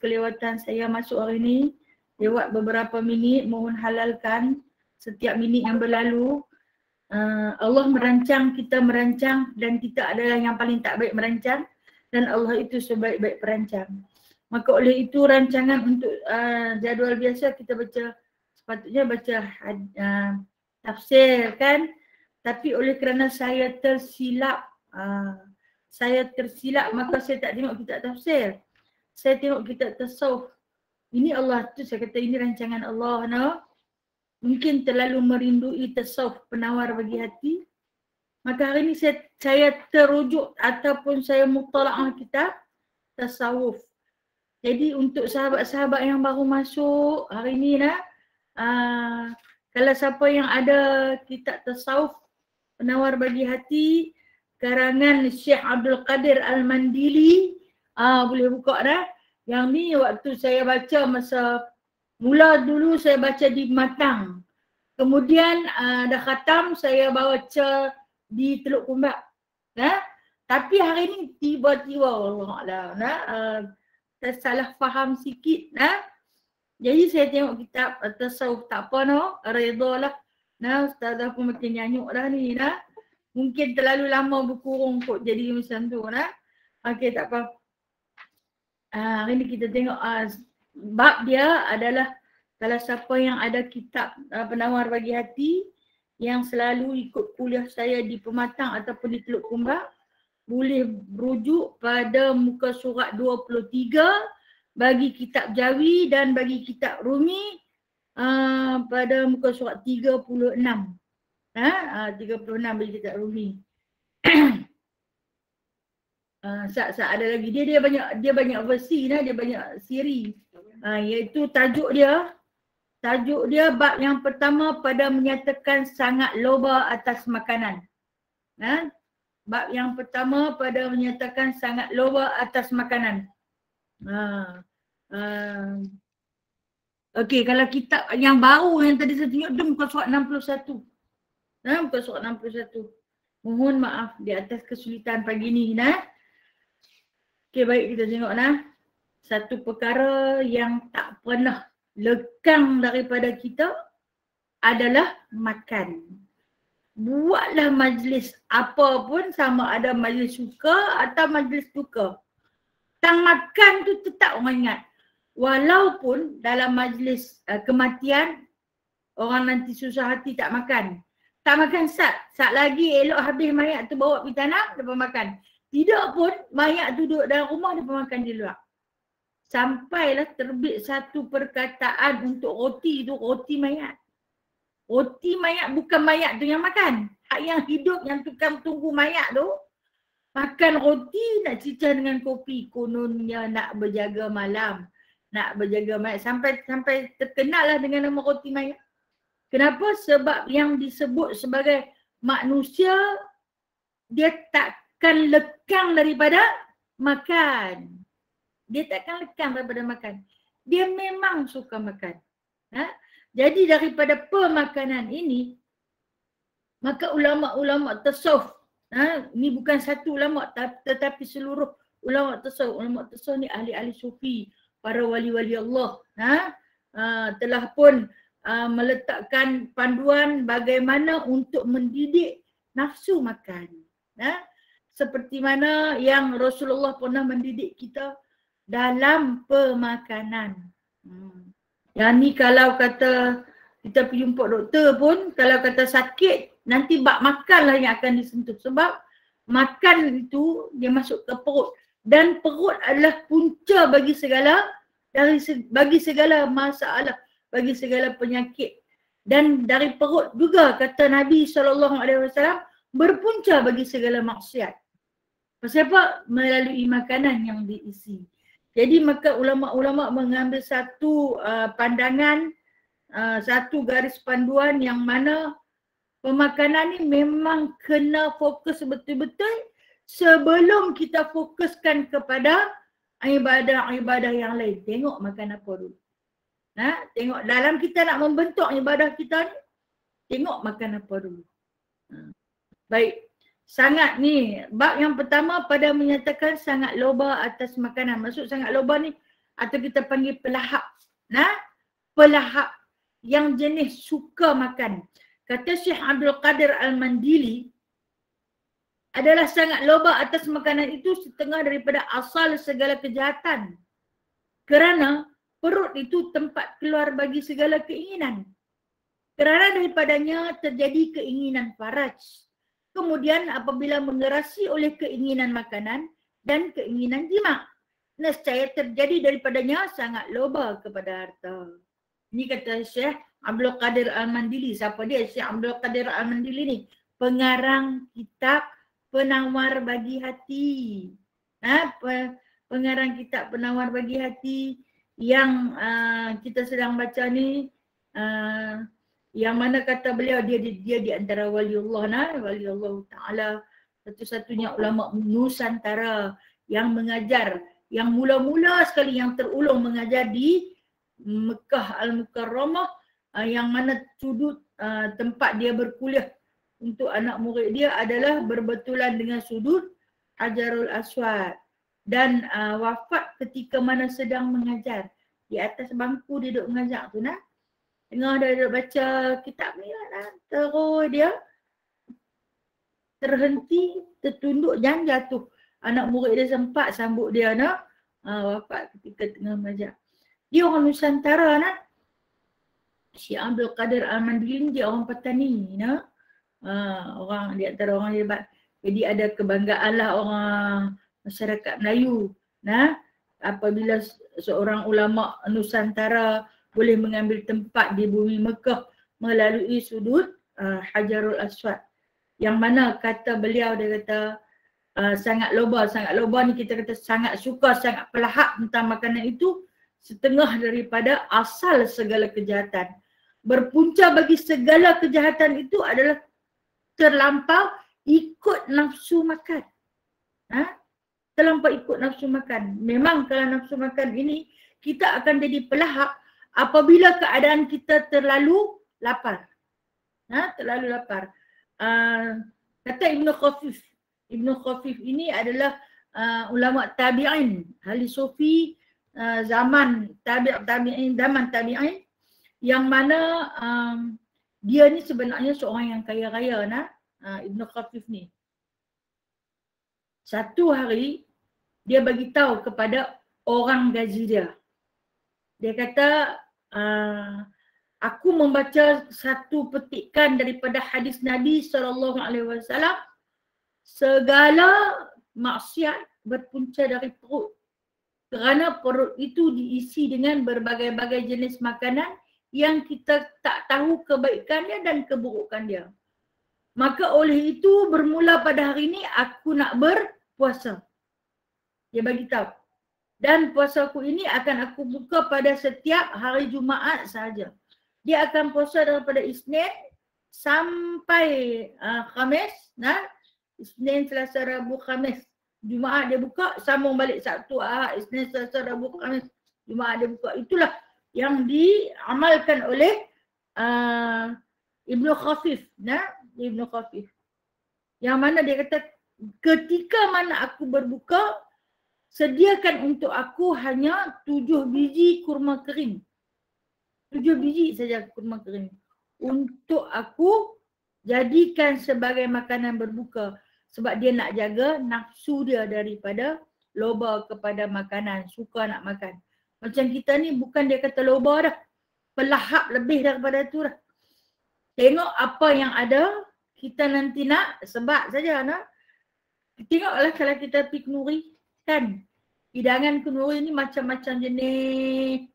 kelewatan saya masuk hari ni. Lewat beberapa minit, mohon halalkan setiap minit yang berlalu. Allah merancang, kita merancang dan kita adalah yang paling tak baik merancang dan Allah itu sebaik-baik perancang. Maka oleh itu rancangan untuk jadual biasa kita baca, sepatutnya baca tafsir kan. Tapi oleh kerana saya tersilap, maka saya tak tengok kitab tafsir. Saya tengok kitab tasawuf. Ini Allah tu, saya kata ini rancangan Allah, no? Mungkin terlalu merindui tasawuf, penawar bagi hati. Maka hari ini saya terujuk ataupun saya mutalaah kitab tasawuf. Jadi untuk sahabat-sahabat yang baru masuk hari ini kalau siapa yang ada kitab tasawuf penawar bagi hati karangan Syekh Abdul Qadir Al-Mandili, boleh buka dah. Yang ni waktu saya baca masa mula dulu saya baca di Matang. Kemudian dah khatam saya baca di Teluk Kumbak. Tapi hari ni tiba-tiba Allah salah faham sikit. Jadi saya tengok kitab tasawuf, tak apa redha lah. Ustazah pun makin nyanyuk dah ni Mungkin terlalu lama berkurung kot jadi macam tu Okey, tak apa. Hari ni kita tengok bab dia adalah kalau siapa yang ada kitab penawar bagi hati yang selalu ikut kuliah saya di Pematang ataupun di Teluk Kumbak, boleh berujuk pada muka surat 23 bagi kitab Jawi dan bagi kitab Rumi pada muka surat 36. 36 bagi kitab Rumi. Ada lagi dia banyak versi dia banyak siri. Iaitu tajuk dia bab yang pertama pada menyatakan sangat loba atas makanan. Bab yang pertama pada menyatakan sangat loba atas makanan. Okey, kalau kitab yang baru yang tadi saya tunjuk tu muka surat 61. Muka surat 61. Mohon maaf di atas kesulitan pagi ni Okey, baik kita tengok satu perkara yang tak pernah lekang daripada kita adalah makan. Buatlah majlis apa pun, sama ada majlis suka atau majlis duka. Tang makan tu tetap orang ingat. Walaupun dalam majlis kematian orang nanti susah hati tak makan. Tak makan sat lagi elok habis mayat tu bawa pergi tanah, depan makan. Tidak pun mayat tu duduk dalam rumah, depan makan di luar. Sampailah terbit satu perkataan untuk roti tu, roti mayat. Roti mayat bukan mayat tu yang makan. Hak yang hidup yang tukang tunggu mayat tu makan roti nak cicah dengan kopi. Kononnya nak berjaga malam. Nak berjaga mayat. Sampai terkenal lah dengan nama roti mayat. Kenapa? Sebab yang disebut sebagai manusia dia takkan lekang daripada makan. Dia takkan lekang daripada makan. Dia memang suka makan. Jadi daripada pemakanan ini, maka ulama-ulama tasawuf, ni bukan satu ulama tetapi seluruh ulama tasawuf. Ulama tasawuf ni ahli-ahli sufi, para wali-wali Allah. Telah pun meletakkan panduan bagaimana untuk mendidik nafsu makan. Seperti mana yang Rasulullah pernah mendidik kita dalam pemakanan. Yang ni kalau kata kita pergi jumpa doktor pun, kalau kata sakit, nanti bab makanlah yang akan disentuh. Sebab makan itu dia masuk ke perut. Dan perut adalah punca bagi segala masalah, bagi segala penyakit. Dan dari perut juga kata Nabi SAW berpunca bagi segala maksiat. Pasal apa? Melalui makanan yang diisi. Jadi maka ulama-ulama mengambil satu pandangan, satu garis panduan yang mana pemakanan ni memang kena fokus betul-betul sebelum kita fokuskan kepada ibadah-ibadah yang lain. Tengok makan apa dulu. Tengok dalam kita nak membentuk ibadah kita ni, tengok makan apa dulu. Baik. Sangat ni, bab yang pertama pada menyatakan sangat loba atas makanan. Maksud sangat loba ni atau kita panggil pelahap. Nah, pelahap yang jenis suka makan. Kata Syekh Abdul Qadir Al-Mandili, adalah sangat loba atas makanan itu setengah daripada asal segala kejahatan. Kerana perut itu tempat keluar bagi segala keinginan. Kerana daripadanya terjadi keinginan faraj. Kemudian apabila mengerasi oleh keinginan makanan dan keinginan jima, nescaya terjadi daripadanya sangat loba kepada harta. Ini kata Syekh Abdul Qadir Al-Mandili. Siapa dia Syekh Abdul Qadir Al-Mandili ni? Pengarang kitab Penawar Bagi Hati. Pengarang kitab Penawar Bagi Hati yang kita sedang baca ni, yang mana kata beliau dia di antara waliullah, waliullah Ta'ala, satu-satunya ulama Nusantara yang mengajar, yang mula-mula sekali yang terulung mengajar di Mekah Al-Mukarramah, yang mana sudut tempat dia berkuliah untuk anak murid dia adalah berbetulan dengan sudut Hajarul Aswad, dan wafat ketika mana sedang mengajar. Di atas bangku dia duduk mengajar tu, tengah dia duduk baca kitab ni lah, terus dia terhenti, tertunduk dan jatuh. Anak murid dia sempat sambut dia, wafat ketika tengah mengajar. Dia orang Nusantara, Syekh Abdul Qadir Al-Mandili dia orang petani, orang di antara orang hebat. Jadi ada kebanggaan lah orang masyarakat Melayu, apabila seorang ulama Nusantara boleh mengambil tempat di bumi Mekah melalui sudut Hajarul Aswad. Yang mana kata beliau, dia kata sangat loba ni kita kata sangat suka, sangat pelahap tentang makanan itu, setengah daripada asal segala kejahatan. Berpunca bagi segala kejahatan itu adalah terlampau ikut nafsu makan. Terlampau ikut nafsu makan. Memang kalau nafsu makan ini kita akan jadi pelahap apabila keadaan kita terlalu lapar. Terlalu lapar. Kata Ibnu Khafif ini adalah ulama tabi'in, ahli sufi zaman tabi'in, yang mana dia ni sebenarnya seorang yang kaya raya, Ibnu Khafif ni. Satu hari dia bagi tahu kepada orang gaji dia. Dia kata, aku membaca satu petikan daripada hadis Nabi SAW, segala maksiat berpunca dari perut. Kerana perut itu diisi dengan berbagai-bagai jenis makanan yang kita tak tahu kebaikannya dan keburukan dia. Maka oleh itu bermula pada hari ini aku nak berpuasa. Dia bagi tahu. Dan puasaku ini akan aku buka pada setiap hari Jumaat sahaja. Dia akan puasa daripada Isnin sampai Khamis. Isnin, Selasa, Rabu, Khamis. Jumaat dia buka, sambung balik Sabtu, Ahad, Isnin, Selasa, Rabu, Khamis. Jumaat dia buka. Itulah yang diamalkan oleh Ibnu Khafif. Ibnu Khafif. Yang mana dia kata, ketika mana aku berbuka, sediakan untuk aku hanya 7 biji kurma kering. 7 biji saja kurma kering. Untuk aku jadikan sebagai makanan berbuka. Sebab dia nak jaga nafsu dia daripada loba kepada makanan. Suka nak makan. Macam kita ni bukan dia kata loba dah. Pelahap lebih daripada tu dah. Tengok apa yang ada, kita nanti nak sebab saja nak. Tengoklah kalau kita pergi kenduri. Kan? Hidangan kenduri ni macam-macam jenis.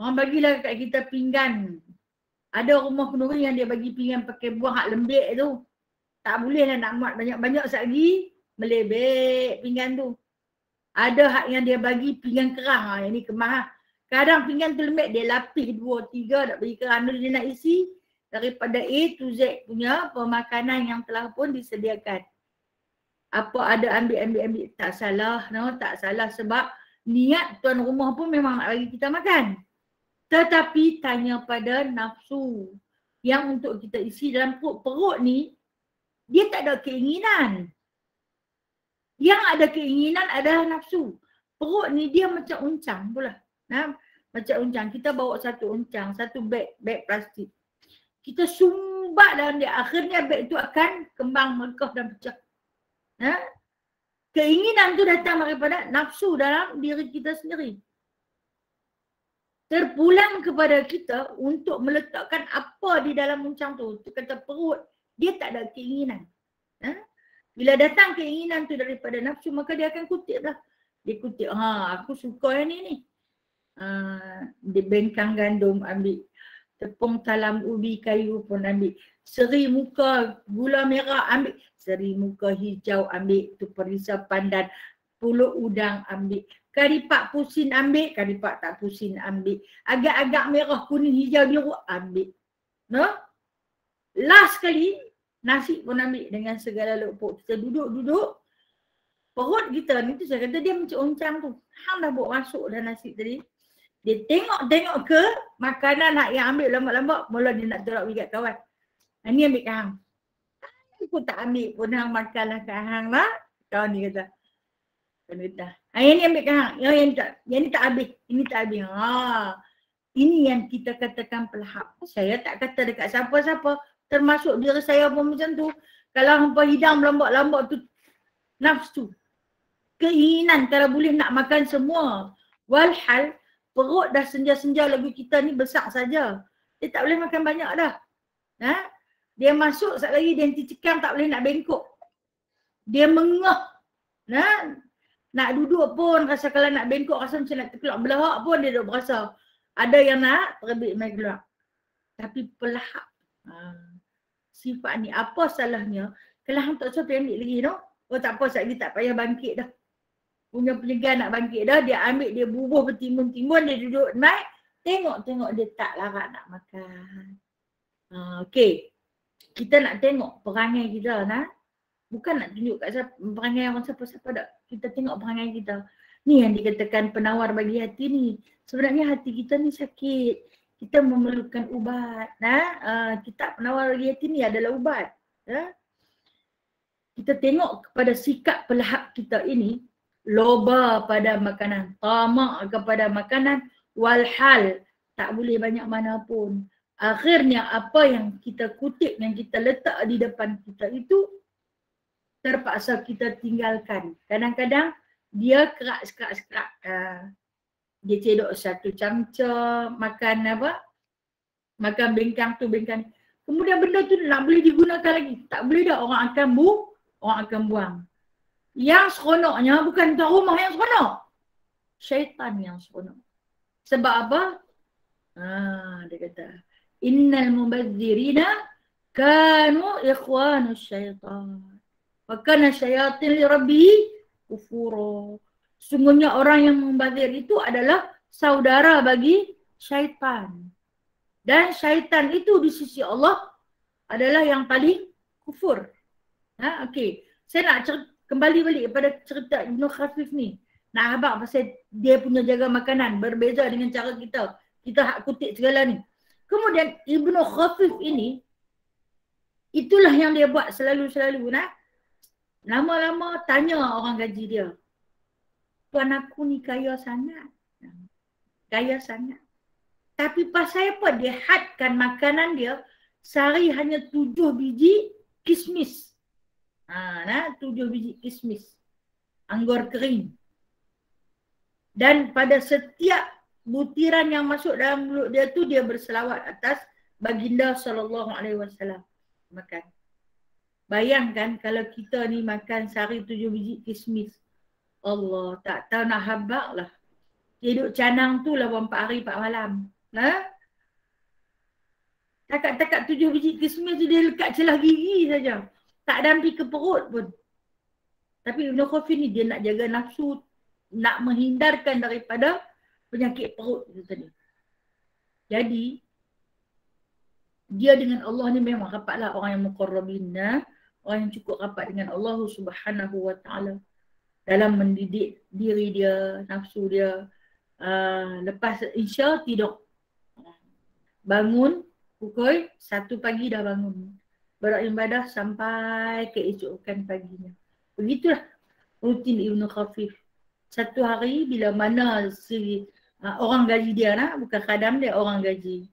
Orang bagilah kat kita pinggan. Ada rumah kenduri yang dia bagi pinggan pakai buah hak lembek tu. Tak boleh lah nak muat banyak-banyak satgi. Melebek pinggan tu. Ada hak yang dia bagi pinggan kerang. Yang ni kemah. Kadang pinggan tu lembek dia lapis 2, 3 nak bagi kerang tu dia nak isi. Daripada A to Z punya pemakanan yang telah pun disediakan. Apa ada ambil. Tak salah. Tak salah sebab niat tuan rumah pun memang nak bagi kita makan. Tetapi tanya pada nafsu. Yang untuk kita isi dalam perut ni, dia tak ada keinginan. Yang ada keinginan adalah nafsu. Perut ni dia macam uncang pula. Macam uncang. Kita bawa satu uncang, satu beg plastik. Kita sumbat dalam dia. Akhirnya beg tu akan kembang, mekah dan pecah. Keinginan tu datang daripada nafsu dalam diri kita sendiri. Terpulang kepada kita untuk meletakkan apa di dalam uncang tu. Itu kata perut, dia tak ada keinginan. Bila datang keinginan tu daripada nafsu, maka dia akan kutip lah. Dia kutip, aku suka yang ni. Dia bengkang gandum ambil. Tepung talam ubi kayu pun ambil. Seri muka gula merah ambil. Seri muka hijau ambil. Tu perisa pandan. Pulut udang ambil. Karipak pusin ambil. Karipak tak pusin ambil. Agak-agak merah kuning hijau biru ambil. No? Last kali nasi pun ambil dengan segala lauk. Kita duduk-duduk. Perut kita ni tu saya kata dia macam uncang tu. Hang dah bawa masuk dah nasi tadi. Dia tengok ke makanan hak yang ambil lambat-lambat. Mula dia nak tolak pergi kat kawan. Ni ambil kat hang. Aku tak ambil pun hang makanlah kat hang lah. Kawan ni kata. Yang ni ambil kat hang. Yang ni tak habis. Ini tak habis. Ini yang kita katakan pelahap. Saya tak kata dekat siapa-siapa. Termasuk diri saya pun macam tu. Kalau hampa hidang lambat-lambat tu nafsu. Keinginan kalau boleh nak makan semua. Walhal perut dah senja-senja lagu kita ni besar saja. Dia tak boleh makan banyak dah. Dia masuk sekali lagi dia cekam tak boleh nak bengkok. Dia mengah. Nak duduk pun rasa kalau nak bengkok rasa macam nak terkelak belahak pun dia dah berasa. Ada yang nak terbit main keluar. Tapi pelahap. Sifat ni apa salahnya? Kalau hang tak suka ambil lagi no? Oh tak apa sekali tak payah bangkit dah. Punya pelegan nak bangkit dah, dia ambil, dia bubuh bertimbun-timbun, dia duduk naik, tengok dia tak larat nak makan. Okey, kita nak tengok perangai kita, bukan nak tunjuk kat siapa, perangai orang siapa-siapa tak. Kita tengok perangai kita. Ni yang dikatakan penawar bagi hati ni. Sebenarnya hati kita ni sakit, kita memerlukan ubat. Kitab penawar bagi hati ni adalah ubat. Kita tengok kepada sikap pelahap kita ini, loba pada makanan, tamak kepada makanan, walhal tak boleh banyak mana pun. Akhirnya apa yang kita kutip, yang kita letak di depan kita itu terpaksa kita tinggalkan. Kadang-kadang dia kerak-kerak. Dia cedok satu camca, makan apa? Makan bengkang tu, bengkang. Kemudian benda tu nak boleh digunakan lagi. Tak boleh dah, orang akan buang. Yang seronoknya bukan tuan rumah yang seronok. Syaitan yang seronok. Sebab apa? Dia kata, innal mubazzirina kanu ikhwanus syaitan. Wa kana syaitan li rabbihi kufura. Sungguhnya orang yang membazir itu adalah saudara bagi syaitan. Dan syaitan itu di sisi Allah adalah yang paling kufur. Okey. Saya nak kembali balik kepada cerita Ibnu Khafif ni. Nak habaq pasal dia punya jaga makanan. Berbeza dengan cara kita. Kita hak kutip segala ni. Kemudian Ibnu Khafif ini, itulah yang dia buat selalu-selalu. Lama-lama tanya orang gaji dia. Tuan aku ni kaya sangat. Kaya sangat. Tapi pasal apa dia hadkan makanan dia sehari hanya 7 biji kismis. 7 biji kismis. Anggur kering. Dan pada setiap butiran yang masuk dalam mulut dia tu dia berselawat atas baginda sallallahu alaihi wasallam. Makan. Bayangkan kalau kita ni makan sehari 7 biji kismis. Allah, tak tahu nak habaq lah. Hidup canang tu lah 4 hari 4 malam. Takat-takat 7 biji kismis tu dia lekat celah gigi saja. Tak dampi ke perut pun. Tapi Ibnu Khafif ni dia nak jaga nafsu, nak menghindarkan daripada penyakit perut itu tadi. Jadi dia dengan Allah ni memang rapatlah orang yang muqarrabin, orang yang cukup rapat dengan Allah Subhanahu wa taala dalam mendidik diri dia, nafsu dia. Lepas Isya tidur. Bangun pukul 1 pagi dah bangun. Beribadah sampai keesokan paginya. Begitulah rutin Ibnu Khafif. satu hari bila mana si orang gaji dia nak, bukan khadam dia, orang gaji.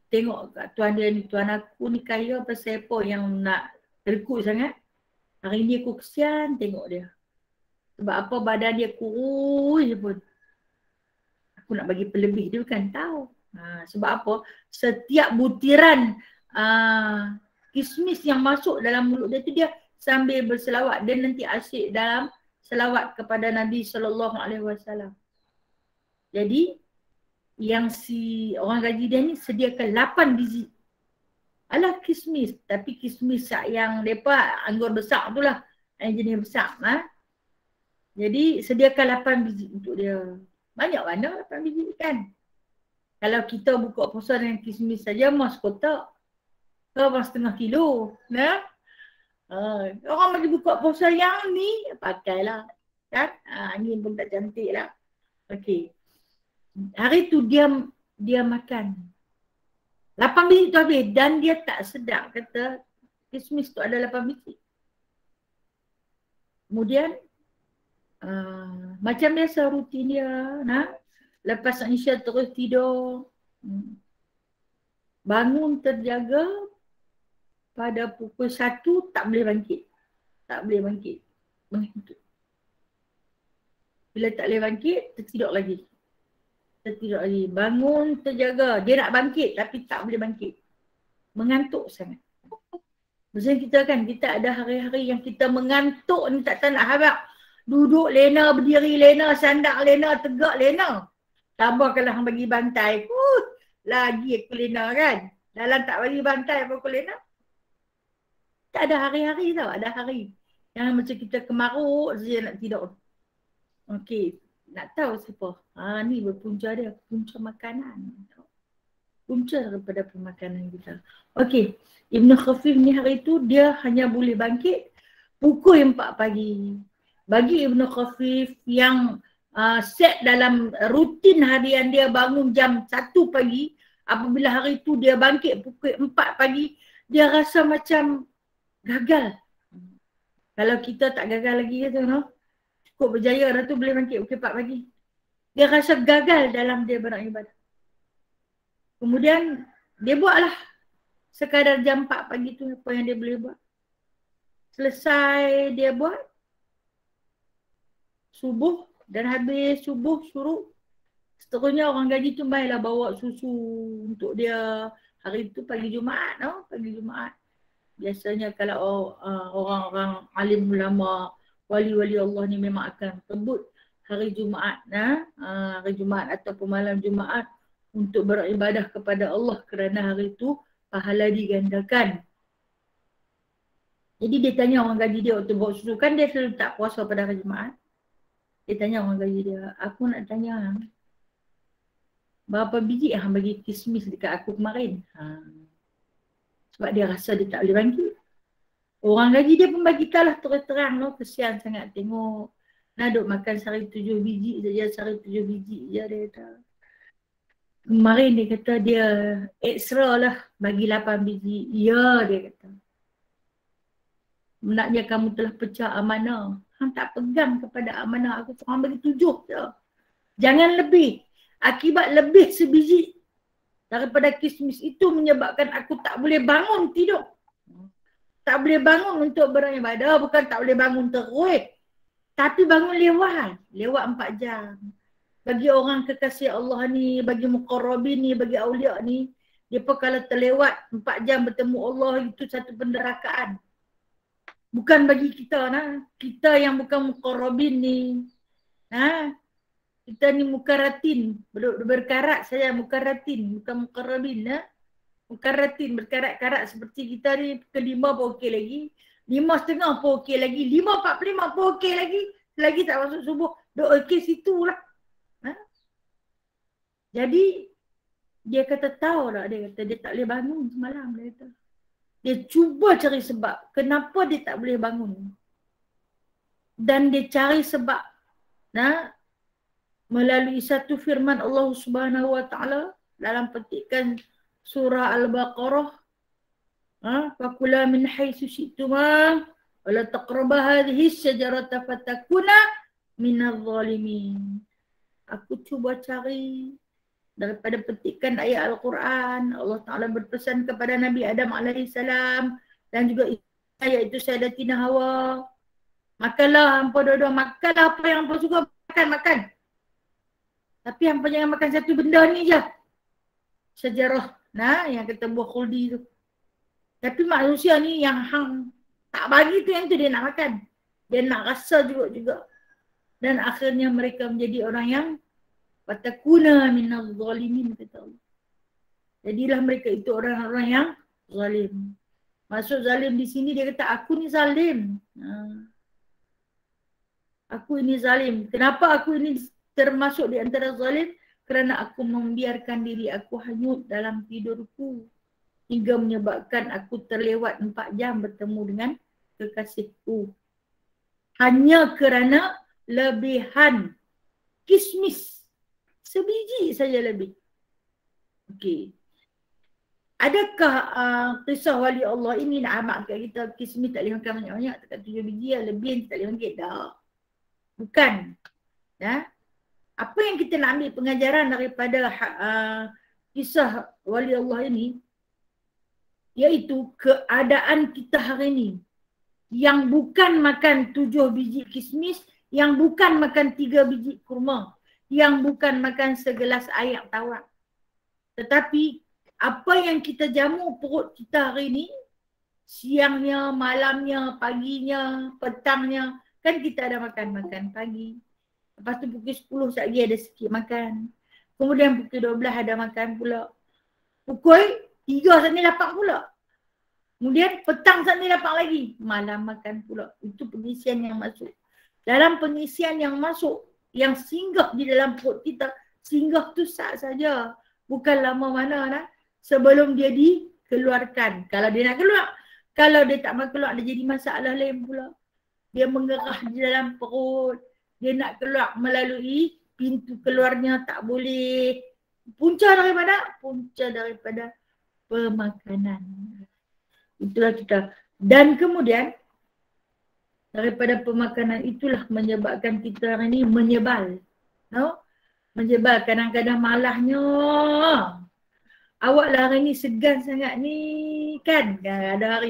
Tengok kat tuan dia ni, tuan aku ni kaya pasal apa yang nak rekut sangat. Hari ni aku kesian tengok dia. Sebab apa badan dia kurus je pun. Aku nak bagi pelebih dia bukan tahu. Sebab apa? Setiap butiran kismis yang masuk dalam mulut dia tu dia sambil berselawat. Dia nanti asyik dalam selawat kepada Nabi SAW. Jadi yang si orang gaji dia ni sediakan 8 biji. Alah kismis, tapi kismis yang mereka anggur besar tu lah. Yang jenis besar. Jadi sediakan 8 biji untuk dia. Banyak mana 8 biji kan? Kalau kita buka puasa dengan kismis saja, mas kotak. Ke mas setengah kilo. Orang bagi buka puasa yang ni, pakailah. Kan? Angin pun tak cantik lah. Okey. Hari tu dia makan. 8 biji tu habis dan dia tak sedap kata kismis tu ada 8 biji. Kemudian macam biasa rutin dia, lepas Aisyah terus tidur. Bangun terjaga pada pukul 1 tak boleh bangkit. Tak boleh bangkit. Mengantuk. Bila tak boleh bangkit, tertidur lagi. Tertidur lagi. Bangun terjaga. Dia nak bangkit tapi tak boleh bangkit. Mengantuk sangat. Maksudnya kita kan, kita ada hari-hari yang kita mengantuk ni tak nak harap. Duduk lena, berdiri lena, sandak lena, tegak lena. Tambah kalau hang bagi bantai. Lagi aku lena kan. Dalam tak bagi bantai apa aku lena. Tak ada hari-hari tau. Ada hari. Yang macam kita kemaruk saja nak tidur. Okey. Nak tahu siapa? Ni berpunca dia. Punca makanan. Punca daripada pemakanan kita. Okey. Ibn Khafif ni hari tu dia hanya boleh bangkit pukul 4 pagi. Bagi Ibn Khafif yang set dalam rutin harian dia bangun jam 1 pagi, apabila hari tu dia bangkit pukul 4 pagi, dia rasa macam gagal. Kalau kita tak gagal lagi tu, cukup berjaya dah tu boleh bangkit pukul 4 pagi. Dia rasa gagal dalam dia beribadah. Kemudian dia buatlah sekadar jam 4 pagi tu apa yang dia boleh buat. Selesai dia buat subuh dan habis subuh suruh seterusnya orang gaji tu mainlah bawa susu untuk dia. Hari tu pagi Jumaat, pagi Jumaat. Biasanya kalau orang-orang alim ulama, wali-wali Allah ni memang akan tebut hari Jumaat, hari Jumaat ataupun malam Jumaat untuk beribadah kepada Allah kerana hari tu pahala digandakan. Jadi dia tanya orang gaji dia waktu bawa susu, kan dia selalu tak puasa pada hari Jumaat. Dia tanya orang gaji dia, aku nak tanya berapa biji yang bagi kismis dekat aku kemarin? Sebab dia rasa dia tak boleh bangkit. Orang gaji dia pun bagi tahu lah terang-terang, kesian sangat tengok. Duk makan sehari 7 biji saja, sehari 7 biji je dia kata. Kemarin dia kata dia ekstra lah bagi 8 biji. Ya dia kata. Menaknya kamu telah pecah amanah. Hang tak pegang kepada amanah aku, cuma bagi 7 je. Jangan lebih. Akibat lebih sebiji daripada kismis itu menyebabkan aku tak boleh bangun tidur. Tak boleh bangun untuk beribadah, bukan tak boleh bangun terus. Tapi bangun lewat 4 jam. Bagi orang kekasih Allah ni, bagi muqarrabin ni, bagi awliya ni, depa kalau terlewat 4 jam bertemu Allah itu satu penderakaan. Bukan bagi kita kita yang bukan muqarrabin ni. Kita ni mukarratin, berkarat saya mukarratin, bukan muqarrabin. Mukarratin berkarat-karat seperti kita ni, ke-5 pun okey lagi, 5.30 pun okey lagi, 5.45 pun okey lagi, selagi tak masuk subuh, okey situlah. Jadi dia kata tahu tak, dia kata dia tak boleh bangun semalam, dia kata. Dia cuba cari sebab kenapa dia tak boleh bangun. Dan dia cari sebab melalui satu firman Allah Subhanahu Wa Taala dalam petikan surah Al-Baqarah, fakula min haitsu syi'tuma wa la taqrabu hadhihi syajarata fatakuna minal zalimin. Aku cuba cari daripada petikan ayat Al-Quran. Allah Ta'ala berpesan kepada Nabi Adam AS dan juga ayat itu Sayyidatina Hawa. Makanlah hampa dua-dua, makanlah apa yang hampa suka, makan. Tapi hampa jangan makan satu benda ni je. Sejarah, yang kata buah khuldi tu. Tapi manusia ni yang hang tak bagi tu, yang tu dia nak makan. Dia nak rasa juga. Dan akhirnya mereka menjadi orang yang fatakuna minal zalimin, kata Allah. Jadilah mereka itu orang-orang yang zalim. Maksud zalim di sini dia kata aku ni zalim. Aku ini zalim. Kenapa aku ini termasuk di antara zalim? Kerana aku membiarkan diri aku hanyut dalam tidurku hingga menyebabkan aku terlewat 4 jam bertemu dengan kekasihku. Hanya kerana lebihan kismis. Sebiji saja lebih. Okey. Adakah kisah wali Allah ini nak amak kat kita kismis tak boleh makan banyak-banyak, tak 7 biji lah, lebih tak boleh makan? Tak. Bukan. Apa yang kita nak ambil pengajaran daripada kisah wali Allah ini, iaitu keadaan kita hari ini yang bukan makan 7 biji kismis, yang bukan makan 3 biji kurma, yang bukan makan segelas air tawar. Tetapi apa yang kita jamu perut kita hari ini, siangnya, malamnya, paginya, petangnya, kan kita ada makan pagi. Lepas tu pukul 10 sekali ada sikit makan. Kemudian pukul 12 ada makan pula. Pukul 3 saat ni lapar pula. Kemudian petang saat ni lapar lagi. Malam makan pula. Itu pengisian yang masuk. Dalam pengisian yang masuk, yang singgah di dalam perut kita, singgah tu sat saja. Bukan lama mana sebelum dia dikeluarkan. Kalau dia nak keluar. Kalau dia tak mau keluar, dia jadi masalah lain pula. Dia mengerah di dalam perut. Dia nak keluar melalui pintu keluarnya tak boleh. Punca daripada pemakanan. Itulah kita. Dan kemudian daripada pemakanan itulah menyebabkan kita hari ini menyebal. Menyebal. Kadang-kadang malahnya. Awak lah hari ni segan sangat ni kan? Ada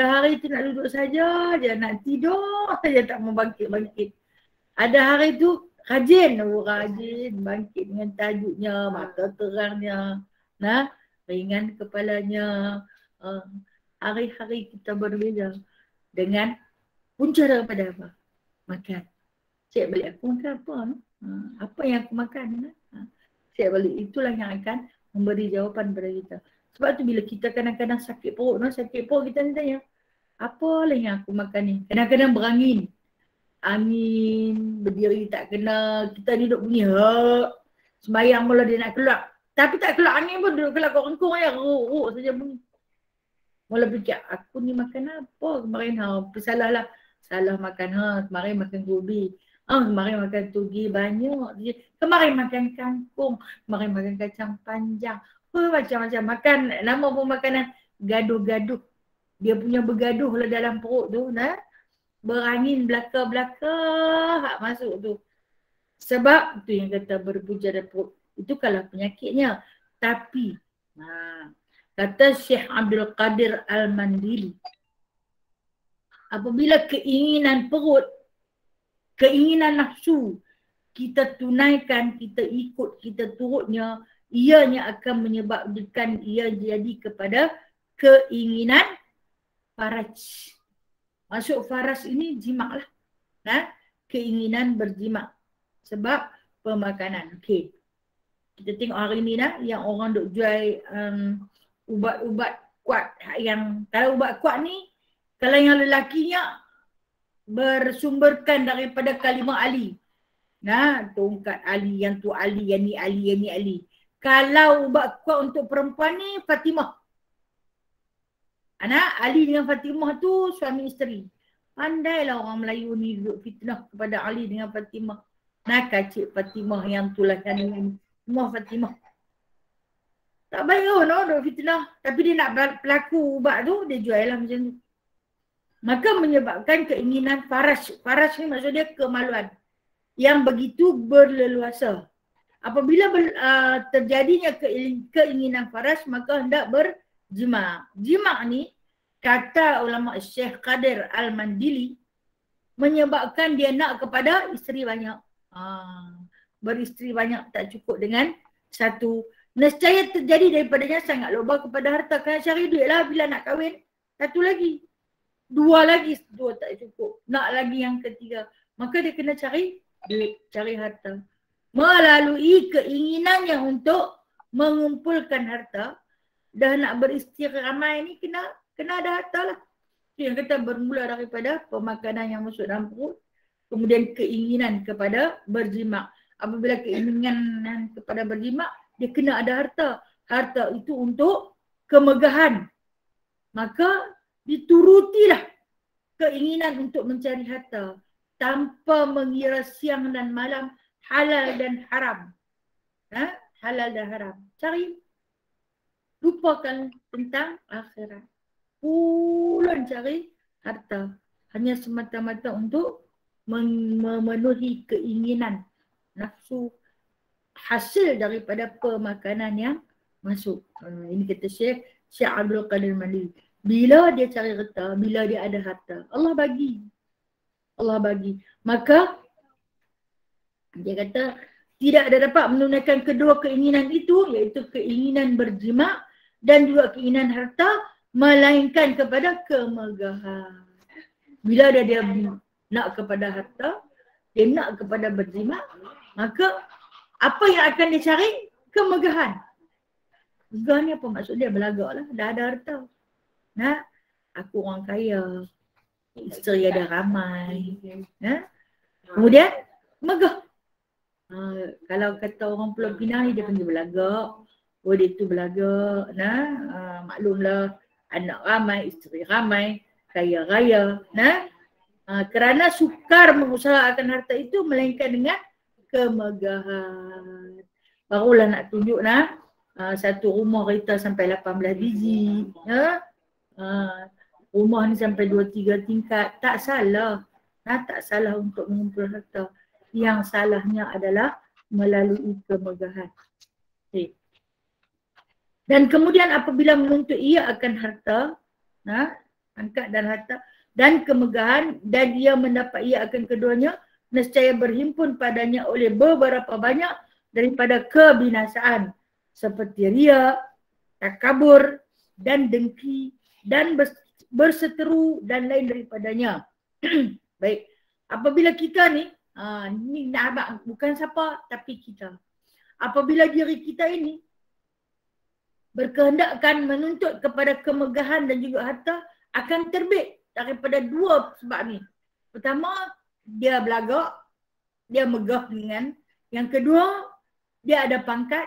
hari tu nak duduk saja, dia nak tidur saja, tak mau bangkit. Ada hari tu rajin bangkit dengan tajuknya, mata terangnya, ringan kepalanya. Hari-hari kita berbeza dengan punca daripada apa? Makan. Cek balik aku makan apa? Apa yang aku makan? Cek balik, itulah yang akan memberi jawapan kepada kita. Sebab tu bila kita kadang-kadang sakit perut kita ni tanya, apalah yang aku makan ni? Kadang-kadang berangin. Angin, berdiri tak kena, kita duduk bunyi sembayang mula dia nak keluar. Tapi tak keluar angin pun, duduk keluar korang-korang ya, ruk saja bunyi. Mula fikir, aku ni makan apa kemarin? Salah makan kemarin makan gobi. Kemarin makan togi banyak. Kemarin makan kangkung, kemarin makan kacang panjang. Macam-macam makan, nama pun makanan gaduh-gaduh. Dia punya bergaduh lah dalam perut tu, berangin belaka-belaka masuk tu. Sebab tu yang kata berpuja dari perut. Itu kalau penyakitnya. Tapi kata Syekh Abdul Qadir Al-Mandili, apabila keinginan perut, keinginan nafsu kita tunaikan, kita ikut, kita turutnya, ianya akan menyebabkan ia jadi kepada keinginan faraj. Masuk faras ini jimak lah. Keinginan berjimak. Sebab pemakanan. Okey. Kita tengok hari ni yang orang duk jual ubat-ubat kuat. Kalau ubat kuat ni, kalau yang lelakinya bersumberkan daripada kalimah Ali. Tongkat Ali, yang tu Ali, yang ni Ali, yang ni Ali. Kalau ubat kuat untuk perempuan ni, Fatimah. Ali dengan Fatimah tu suami isteri. Pandailah orang Melayu ni duduk fitnah kepada Ali dengan Fatimah. Kacik Fatimah yang tu lah kan ni. Semua Fatimah. Tak baik pun duduk fitnah. Tapi dia nak pelaku ubat tu, dia jual lah macam tu. Maka menyebabkan keinginan faraj. Faraj ni maksud dia kemaluan. yang begitu berleluasa. Apabila terjadinya keinginan faras, maka hendak berjima'. Jima' ni, kata ulama Syekh Qadir Al-Mandili, menyebabkan dia nak kepada isteri banyak. Beristeri banyak tak cukup dengan satu. Nescaya terjadi daripadanya sangat loba kepada harta. Kena cari duit lah bila nak kahwin. Satu lagi. Dua lagi. Dua tak cukup. Nak lagi yang ketiga. Maka dia kena cari duit, cari harta. Melalui keinginannya untuk mengumpulkan harta, dah nak beristeri ramai ni kena ada harta lah. Yang kata bermula daripada pemakanan yang masuk dalam perut, kemudian keinginan kepada berjima'. Apabila keinginan kepada berjima', dia kena ada harta. Harta itu untuk kemegahan. Maka diturutilah keinginan untuk mencari harta tanpa mengira siang dan malam, halal dan haram. Halal dan haram. Cari. Lupakan tentang akhirat. Pulang cari harta. Hanya semata-mata untuk memenuhi keinginan nafsu hasil daripada pemakanan yang masuk. Ini kata Syekh Abdul Qadir Mandili. Bila dia cari harta, bila dia ada harta, Allah bagi. Allah bagi. Maka dia kata tidak ada dapat menunaikan kedua keinginan itu, iaitu keinginan berjima' dan juga keinginan harta, melainkan kepada kemegahan. Bila dia nak kepada harta, dia nak kepada berjima', maka apa yang akan dia cari? Kemegahan. Megah ni apa maksud dia? Belagak lah. Dah ada harta. Aku orang kaya. Isteri ada ramai. Kemudian megah. Kalau kata orang Pulau Pinang ni dia panggil belagak. Oh dia tu belagak. Maklumlah anak ramai, isteri ramai, kaya raya. Kerana sukar mengusahakan harta itu melainkan dengan kemegahan. Barulah nak tunjuk satu rumah kereta sampai 18 biji. Rumah ni sampai 2-3 tingkat. Tak salah. Tak salah untuk mengumpul harta. Yang salahnya adalah melalui kemegahan. Okay. Dan kemudian apabila menuntut ia akan harta, angkat dan harta, dan kemegahan, dan ia mendapat ia akan keduanya, nescaya berhimpun padanya oleh beberapa banyak daripada kebinasaan. Seperti riya, takabur, dan dengki, dan berseteru, dan lain daripadanya. Baik, apabila kita ni, ni nak abang, bukan siapa, tapi kita. Apabila diri kita ini berkehendakkan menuntut kepada kemegahan dan juga harta, akan terbit daripada dua sebab ni. Pertama, dia belagak, dia megah dengan. Yang kedua, dia ada pangkat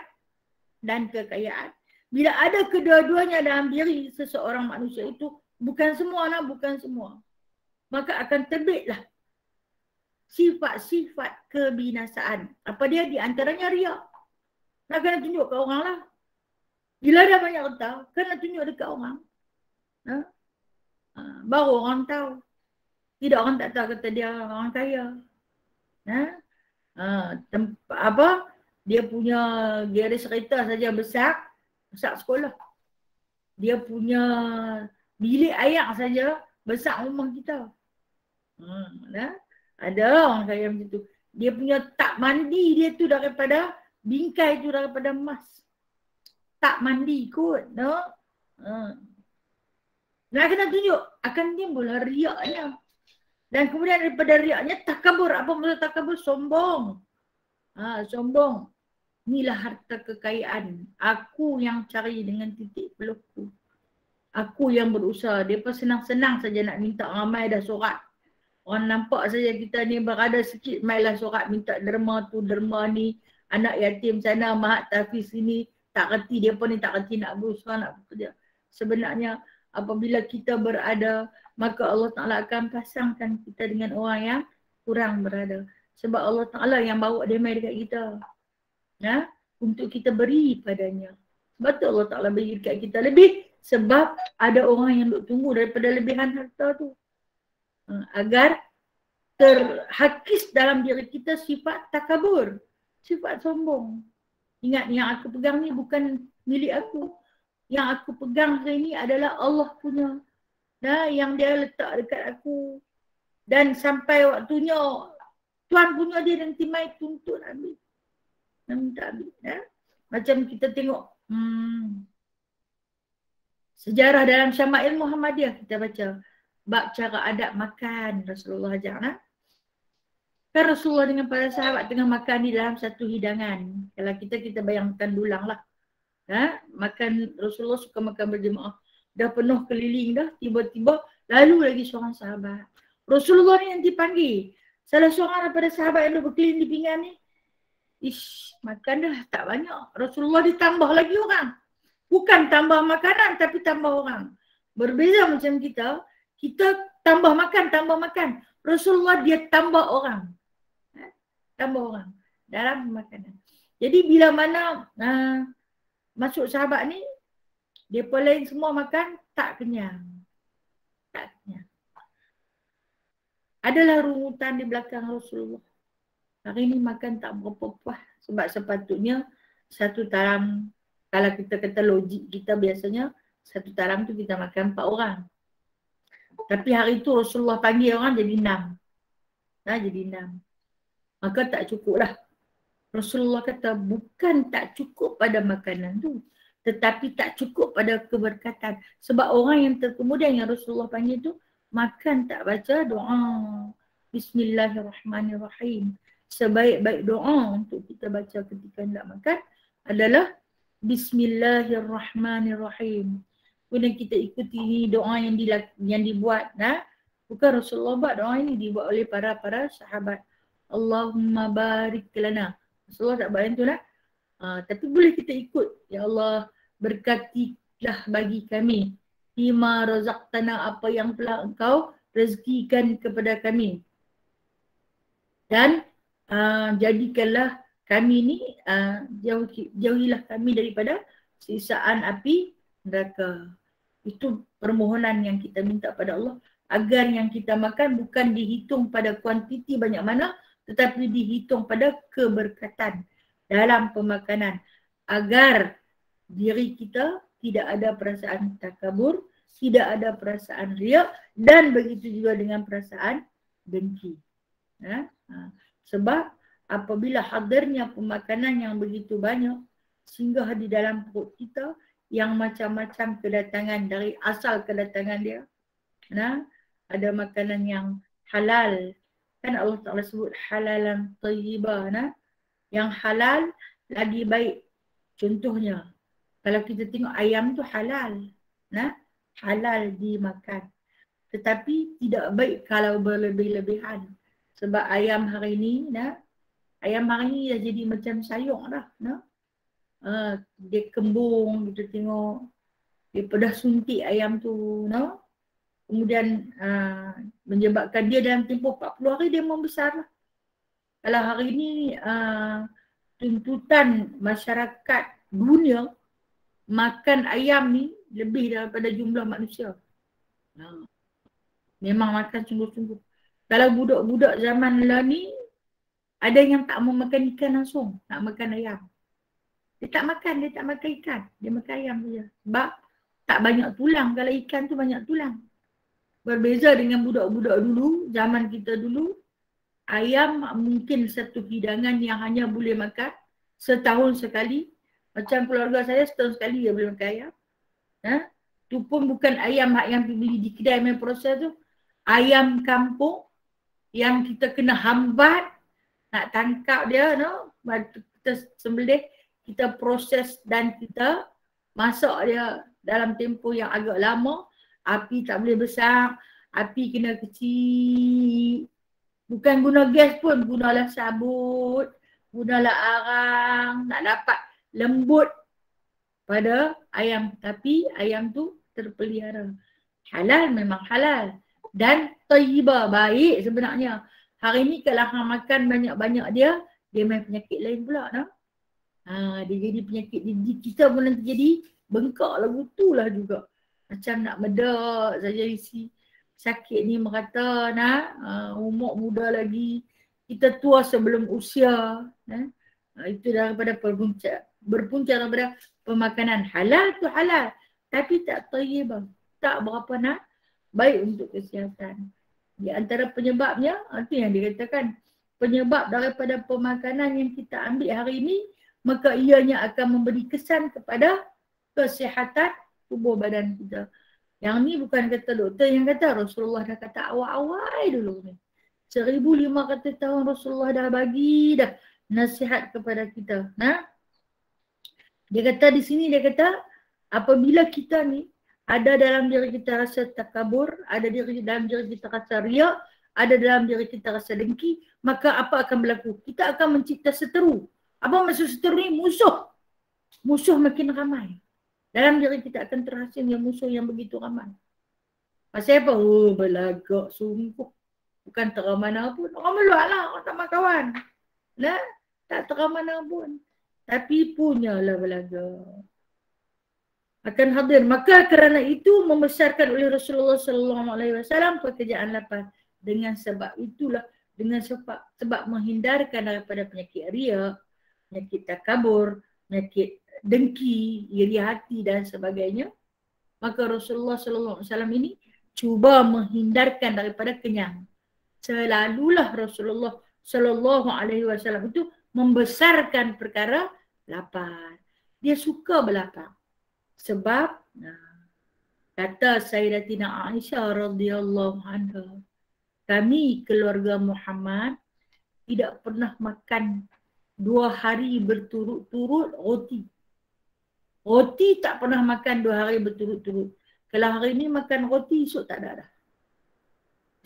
dan kekayaan. Bila ada kedua-duanya dalam diri seseorang manusia itu, bukan semua, maka akan terbitlah sifat-sifat kebinasaan. Apa dia? Di antaranya riya. Nak kena tunjuk ke orang lah. Bila dah banyak harta, kena tunjuk dekat orang. Baru orang tahu. Tidak, orang tak tahu kata dia orang kaya. Dia punya garis kereta saja besar sekolah. Dia punya bilik air saja besar rumah kita. Ada orang kaya macam tu. Dia punya tak mandi dia tu daripada bingkai tu daripada emas. Tak mandi kot. Nak kena tunjuk. Akan timbul riaknya. Dan kemudian daripada riaknya takabur. Apa maksud takabur? Sombong. Sombong. Inilah harta kekayaan. Aku yang cari dengan titik peluku. Aku yang berusaha. Dia pun senang-senang saja nak minta ramai dah sorat. Orang nampak saja kita ni berada sikit, mainlah sorat minta derma tu, derma ni. Anak yatim sana, mahat tafiz sini. Tak reti, dia pun ni tak reti nak berusaha, nak bekerja. Sebenarnya apabila kita berada, maka Allah Ta'ala akan pasangkan kita dengan orang yang kurang berada. Sebab Allah Ta'ala yang bawa dia mai dekat kita. Untuk kita beri padanya. Sebab tu Allah Ta'ala beri dekat kita lebih. Sebab ada orang yang duk tunggu daripada lebihan harta tu. Agar terhakis dalam diri kita sifat takabur, sifat sombong. Ingat, yang aku pegang ni bukan milik aku. Yang aku pegang hari ni adalah Allah punya. Yang dia letak dekat aku. Dan sampai waktunya Tuan punya dia nanti mai tuntut ambil. Minta ambil. Macam kita tengok sejarah dalam Syama'il Muhammadiyah kita baca. Bab cara adab makan Rasulullah ajar. Kan Rasulullah dengan para sahabat tengah makan di dalam satu hidangan. Kalau kita bayangkan dulang lah. Makan Rasulullah suka makan berjemaah. Dah penuh keliling dah. Tiba-tiba lalu lagi seorang sahabat. Rasulullah ni nanti panggil. Salah seorang daripada sahabat yang dah berkeliling di pinggan ni. Makan dah tak banyak. Rasulullah ditambah lagi orang. Bukan tambah makanan tapi tambah orang. Berbeza macam kita. Kita tambah makan. Rasulullah dia tambah orang. Tambah orang dalam makanan. Jadi bila mana masuk sahabat ni, mereka lain semua makan tak kenyang. Tak kenyang. Adalah rungutan di belakang Rasulullah. Hari ni makan tak berapa puas. Sebab sepatutnya satu talam, kalau kita kata logik kita biasanya, satu talam tu kita makan 4 orang. Tapi hari tu Rasulullah panggil orang jadi 6. Jadi 6. Maka tak cukup lah. Rasulullah kata bukan tak cukup pada makanan tu. Tetapi tak cukup pada keberkatan. Sebab orang yang terkemudian yang Rasulullah panggil tu makan tak baca doa. Bismillahirrahmanirrahim. Sebaik-baik doa untuk kita baca ketika nak makan adalah Bismillahirrahmanirrahim. Kemudian kita ikuti ni doa yang dibuat. Bukan Rasulullah buat doa ini, dibuat oleh para sahabat. Allahumma barik lana. Rasulullah tak buat tu lah. Tapi boleh kita ikut. Ya Allah, berkatilah bagi kami. Bima razaqtana, apa yang telah engkau rezekikan kepada kami. Dan jadikanlah kami ni, jauhilah kami daripada sisaan api neraka. Itu permohonan yang kita minta pada Allah. Agar yang kita makan bukan dihitung pada kuantiti banyak mana, tetapi dihitung pada keberkatan dalam pemakanan. Agar diri kita tidak ada perasaan takabur, tidak ada perasaan riak, dan begitu juga dengan perasaan dengki. Sebab apabila hadirnya pemakanan yang begitu banyak, singgah di dalam perut kita yang macam-macam kedatangan dari asal kedatangan dia. Ada makanan yang halal. Kan Allah Ta'ala sebut halalan tayyibah. Yang halal lagi baik. Contohnya, kalau kita tengok ayam tu halal. Halal dimakan. Tetapi tidak baik kalau berlebih-lebihan. Sebab ayam hari ni, ayam hari ni dah jadi macam sayur dah. Dia kembung, kita tengok. Dia dah suntik ayam tu. Kemudian menyebabkan dia dalam tempoh 40 hari dia membesar lah. Kalau hari ni tuntutan masyarakat dunia makan ayam ni lebih daripada jumlah manusia. Memang makan sungguh-sungguh. Kalau budak-budak zaman lah ni ada yang tak mau makan ikan langsung, nak makan ayam. Dia tak makan ikan. Dia makan ayam saja. Sebab tak banyak tulang. Kalau ikan tu banyak tulang. Berbeza dengan budak-budak dulu, zaman kita dulu, ayam mungkin satu hidangan yang hanya boleh makan setahun sekali. Macam keluarga saya setahun sekali dia boleh makan ayam. Tu pun bukan ayam yang beli di kedai main proses tu. Ayam kampung yang kita kena hambat, nak tangkap dia, kita sembelih, kita proses dan kita masak dia dalam tempoh yang agak lama. Api tak boleh besar, api kena kecil. Bukan guna gas pun, gunalah sabut, gunalah arang, nak dapat lembut pada ayam. Tapi ayam tu terpelihara. Halal memang halal. Dan tayyibah, baik sebenarnya. Hari ni kalau hang makan banyak-banyak dia main penyakit lain pula. Dia jadi penyakit kita pun nanti jadi bengkak lagu tu lah juga. Macam nak medak saja isi. sakit ni merata, umur muda lagi, kita tua sebelum usia. Itu daripada berpunca daripada pemakanan. Halal tu halal, tapi tak tayyibah, tak berapa baik untuk kesihatan. Di antara penyebabnya, itu yang dikatakan, penyebab daripada pemakanan yang kita ambil hari ini, maka ianya akan memberi kesan kepada kesihatan tubuh badan kita. Yang ni bukan kata doktor yang kata, Rasulullah dah kata awal-awal dulu ni. 1500 tahun Rasulullah dah bagi dah nasihat kepada kita. Dia kata di sini, dia kata apabila kita ni ada dalam diri kita rasa takabur, ada dalam diri kita rasa riak, ada dalam diri kita rasa dengki, maka apa akan berlaku? Kita akan mencipta seteru. Apa maksud seteru ni? Musuh. Musuh makin ramai. Dalam diri kita akan terhasil yang musuh yang begitu ramai. Pasal apa? Oh, belagak sungguh. Bukan terang mana pun. Orang meluat lah, orang tak mahu kawan. Tak terang mana pun. Tapi punyalah belagak. Akan hadir. Maka kerana itu membesarkan oleh Rasulullah SAW pekerjaan lapar. Dengan sebab itulah, dengan sebab menghindarkan daripada penyakit riak, penyakit takabur, penyakit dengki, iri hati dan sebagainya, maka Rasulullah SAW ini cuba menghindarkan daripada kenyang. Selalulah Rasulullah SAW itu membesarkan perkara lapar. Dia suka berlapar. Sebab kata Sayyidatina Aisyah radhiyallahu anha, kami keluarga Muhammad tidak pernah makan 2 hari berturut-turut roti. Roti tak pernah makan 2 hari berturut-turut. Kalau hari ni makan roti, esok tak ada dah.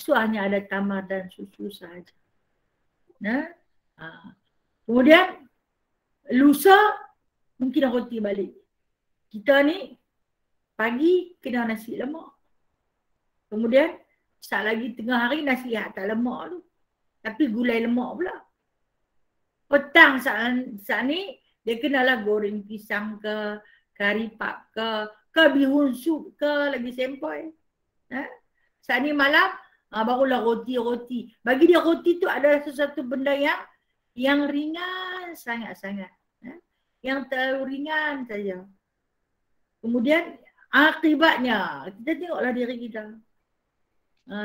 Esok hanya ada tamar dan susu sahaja. Kemudian lusa mungkin roti balik. Kita ni pagi kena nasi lemak. Kemudian saat lagi tengah hari nasi tak lemak tu. Tapi gulai lemak pula. Petang saat ni dia kenalah goreng pisang ke, kari pap ke bihun sup ke, lagi sempoi. Saat ni malam barulah roti. Bagi dia roti tu adalah sesuatu benda yang ringan sangat-sangat. Yang terlalu ringan saja. Kemudian akibatnya kita tengoklah diri kita.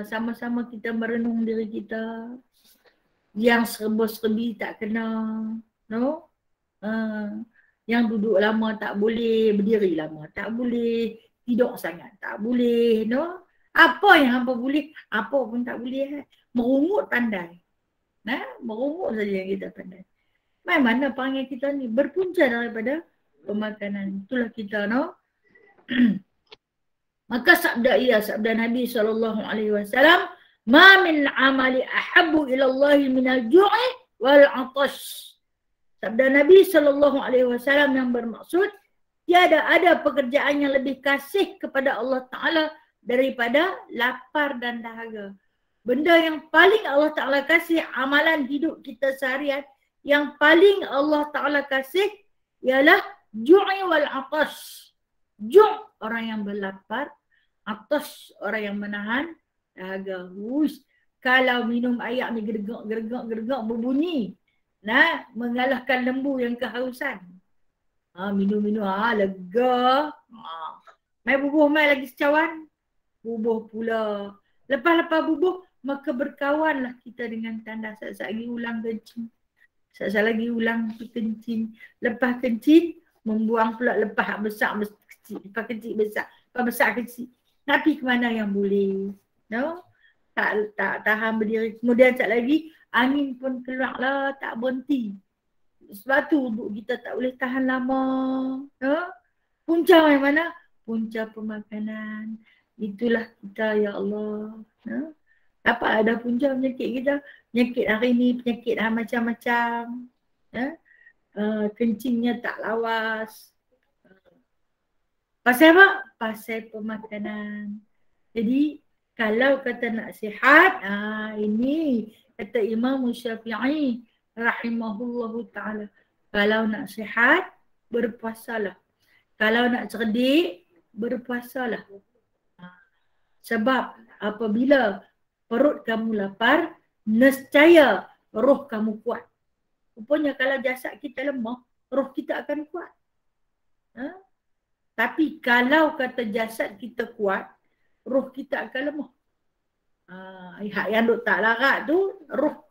Sama-sama kita merenung diri kita. Yang serba-serbi tak kena. Yang duduk lama tak boleh, berdiri lama tak boleh, tidur sangat tak boleh. Apa yang hampa boleh, apa pun tak boleh. Merungut pandai. Merungut saja yang kita pandai. Mana perangai kita ni berpunca daripada pemakanan. Itulah kita Maka sabda Nabi SAW, ma min amali ahabbu ilallahi minal ju'i wal atash. Sabda Nabi SAW yang bermaksud, tiada ada pekerjaan yang lebih kasih kepada Allah Ta'ala daripada lapar dan dahaga. Benda yang paling Allah Ta'ala kasih, amalan hidup kita seharian, yang paling Allah Ta'ala kasih ialah ju'i wal atash. Ju' orang yang berlapar, atash orang yang menahan dahaga. Kalau minum air ni gergak berbunyi, mengalahkan lembu yang kehausan. Minum, lega. Mai bubuh mai lagi secawan. Bubuh pula. Lepas bubuh, maka berkawanlah kita dengan tandas. Saat lagi ulang kencing. Saat lagi ulang kencing. Lepas kencing, membuang pula lepas besar kecil. Lepas kecil besar. Lepas besar kecil. Nak pergi ke mana yang boleh. Tak tahan berdiri. Kemudian saat lagi, angin pun keluarlah, tak berhenti. Sebab tu kita tak boleh tahan lama. Punca yang mana? Punca pemakanan. Itulah kita, ya Allah. Apa ada punca penyakit kita? Penyakit hari ni, penyakit macam-macam. Kencingnya tak lawas. Pasal apa? Pasal pemakanan. Jadi, kalau kata nak sihat, ini kata Imam Syafi'i rahimahullahu ta'ala. Kalau nak sihat, berpuasalah. Kalau nak cerdik, berpuasalah. Sebab apabila perut kamu lapar, nescaya roh kamu kuat. Rupanya kalau jasad kita lemah, roh kita akan kuat. Tapi kalau kata jasad kita kuat, roh kita akan lemah. Yang duk tak larat tu roh.